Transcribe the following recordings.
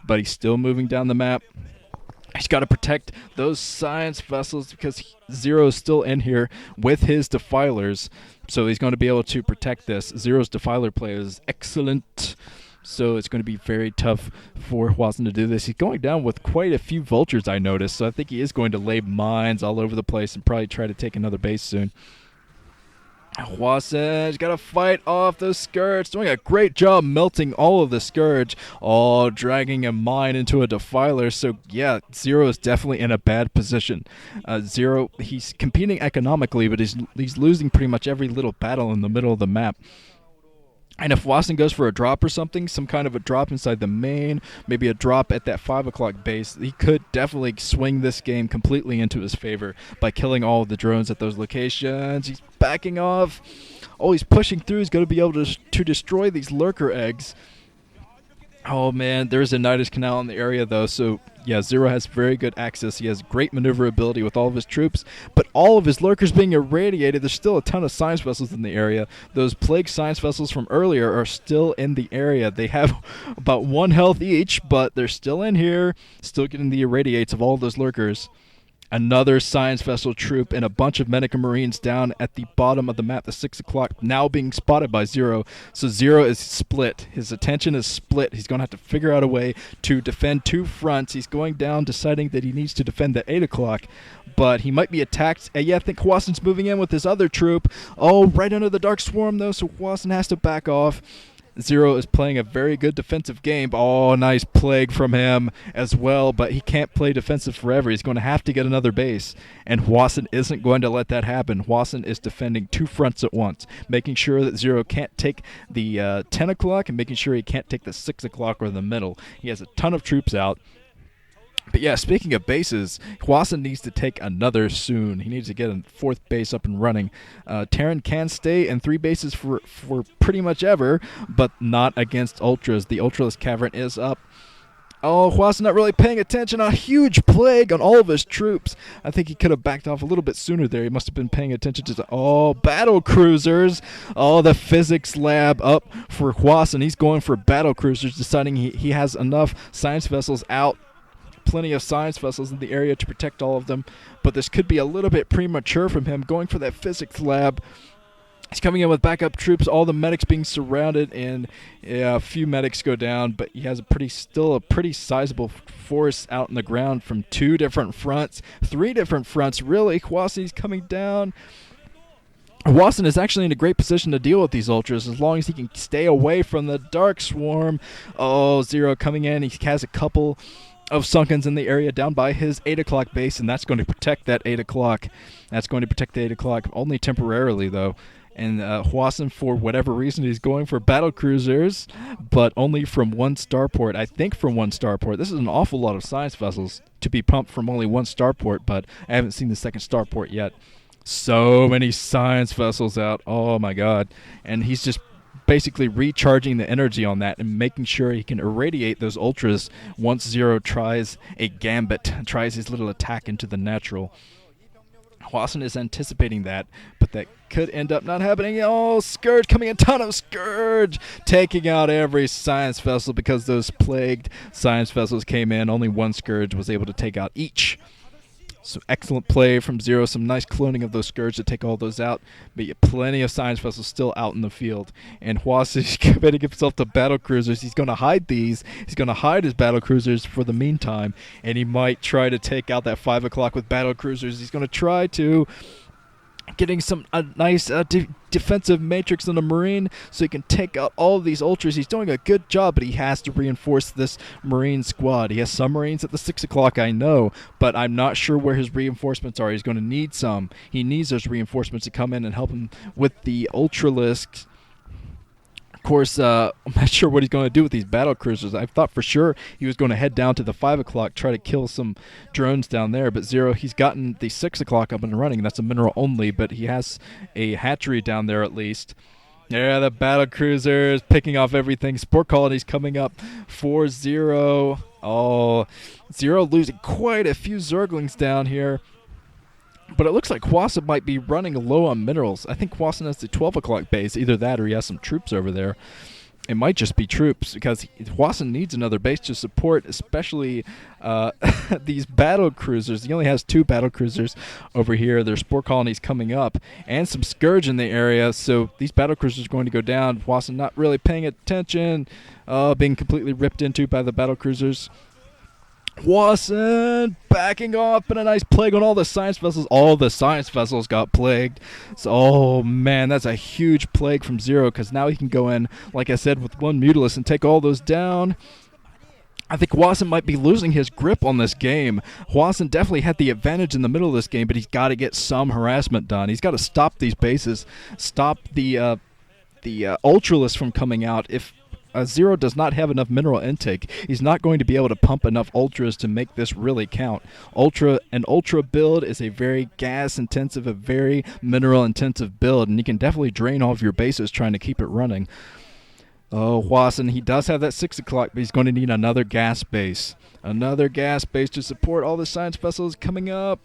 but he's still moving down the map. He's got to protect those science vessels because ZerO is still in here with his defilers. So he's going to be able to protect this. ZerO's defiler play is excellent. So it's going to be very tough for Hwasin to do this. He's going down with quite a few vultures, I noticed. So I think he is going to lay mines all over the place and probably try to take another base soon. Hwasin's got to fight off those Scourge. Doing a great job melting all of the Scourge. Oh, dragging a mine into a defiler. So, yeah, ZerO is definitely in a bad position. ZerO, he's competing economically, but he's losing pretty much every little battle in the middle of the map. And if Hwasin goes for a drop or something, some kind of a drop inside the main, maybe a drop at that 5 o'clock base, he could definitely swing this game completely into his favor by killing all of the drones at those locations. He's backing off. Oh, he's pushing through. He's going to be able to destroy these lurker eggs. Oh, man, there's a Nidus Canal in the area, though, so, yeah, ZerO has very good access. He has great maneuverability with all of his troops, but all of his lurkers being irradiated, there's still a ton of science vessels in the area. Those plague science vessels from earlier are still in the area. They have about 1 health each, but they're still in here, still getting the irradiates of all of those lurkers. Another science vessel troop and a bunch of medic and marines down at the bottom of the map, the 6 o'clock, now being spotted by ZerO. So ZerO is split. His attention is split. He's going to have to figure out a way to defend 2 fronts. He's going down, deciding that he needs to defend the 8 o'clock, but he might be attacked. Yeah, I think Hwasin's moving in with his other troop. Oh, right under the Dark Swarm, though, so Hwasin has to back off. ZerO is playing a very good defensive game. Oh, nice plague from him as well, but he can't play defensive forever. He's going to have to get another base, and Hwasin isn't going to let that happen. Hwasin is defending 2 fronts at once, making sure that ZerO can't take the 10 o'clock and making sure he can't take the 6 o'clock or the middle. He has a ton of troops out. But yeah, speaking of bases, Hwasin needs to take another soon. He needs to get a 4th base up and running. Terran can stay in 3 bases for pretty much ever, but not against Ultras. The Ultraless Cavern is up. Oh, Hwasin not really paying attention. A huge plague on all of his troops. I think he could have backed off a little bit sooner there. He must have been paying attention to the battle cruisers. Oh, the physics lab up for Hwasin. He's going for battle cruisers, deciding he has enough science vessels out. Plenty of science vessels in the area to protect all of them, but this could be a little bit premature from him going for that physics lab. He's coming in with backup troops, all the medics being surrounded, and a few medics go down, but he has still a pretty sizable force out in the ground from 2 different fronts, 3 different fronts, really. Hwasin's coming down. Hwasin is actually in a great position to deal with these Ultras as long as he can stay away from the Dark Swarm. Oh, ZerO coming in. He has a couple of Sunkens in the area down by his 8 o'clock base, and that's going to protect that 8 o'clock. That's going to protect the 8 o'clock, only temporarily, though. And Hwasin, for whatever reason, he's going for battle cruisers, but only from 1 starport. I think from 1 starport. This is an awful lot of science vessels to be pumped from only 1 starport, but I haven't seen the 2nd starport yet. So many science vessels out. Oh, my God. And he's just basically recharging the energy on that and making sure he can irradiate those Ultras once ZerO tries a gambit, tries his little attack into the natural. Hwasin is anticipating that, but that could end up not happening. Oh, Scourge coming, a ton of Scourge, taking out every science vessel because those plagued science vessels came in. Only 1 Scourge was able to take out each. So excellent play from ZerO, some nice cloning of those Scourge to take all those out, but yet plenty of science vessels still out in the field. And Hwasin is committing himself to battle cruisers. He's going to hide these. He's going to hide his battle cruisers for the meantime, and he might try to take out that 5 o'clock with battle cruisers. He's going to try to getting some nice defensive matrix on the Marine so he can take out all of these Ultras. He's doing a good job, but he has to reinforce this Marine squad. He has some Marines at the 6 o'clock, I know, but I'm not sure where his reinforcements are. He's going to need some. He needs those reinforcements to come in and help him with the Ultralisks. Of course, I'm not sure what he's going to do with these battle cruisers. I thought for sure he was going to head down to the 5 o'clock, try to kill some drones down there. But ZerO, he's gotten the 6 o'clock up and running. That's a mineral only, but he has a hatchery down there at least. Yeah, the battle cruisers picking off everything. Sport colonies coming up for ZerO. Oh, ZerO losing quite a few Zerglings down here. But it looks like Hwasin might be running low on minerals. I think Hwasin has the 12 o'clock base. Either that or he has some troops over there. it might just be troops, because Hwasin needs another base to support, especially these battle cruisers. He only has 2 battle cruisers over here. There's spore colonies coming up and some Scourge in the area, so these battle cruisers are going to go down. Hwasin not really paying attention, being completely ripped into by the battle cruisers. Hwasin backing off, but a nice plague on all the science vessels. All the science vessels got plagued. So, oh man, that's a huge plague from ZerO, because now he can go in, like I said, with 1 Mutalisk and take all those down. I think Hwasin might be losing his grip on this game. Hwasin definitely had the advantage in the middle of this game, but he's got to get some harassment done. He's got to stop these bases, stop the Ultralists from coming out. If ZerO does not have enough mineral intake, he's not going to be able to pump enough ultras to make this really count. An ultra build is a very gas intensive, a very mineral intensive build, and you can definitely drain all of your bases trying to keep it running. Oh, Hwasin, he does have that 6 o'clock, but he's going to need another gas base. Another gas base to support all the science vessels coming up.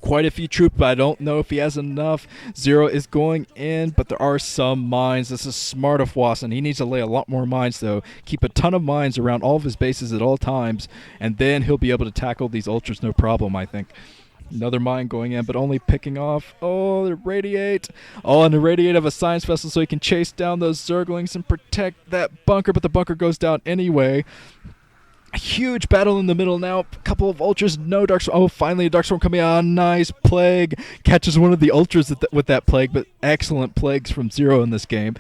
Quite a few troops, but I don't know if he has enough. ZerO is going in, but there are some mines. This is smart of Hwasin. He needs to lay a lot more mines, though. Keep a ton of mines around all of his bases at all times, and then he'll be able to tackle these ultras no problem, I think. Another mine going in, but only picking off. Oh, the radiate. Oh, and the radiate of a science vessel so he can chase down those Zerglings and protect that bunker, but the bunker goes down anyway. A huge battle in the middle now. A couple of ultras, no Darkstorm. Oh, finally a Darkstorm coming out. Nice plague. Catches one of the ultras with that plague, but excellent plagues from ZerO in this game.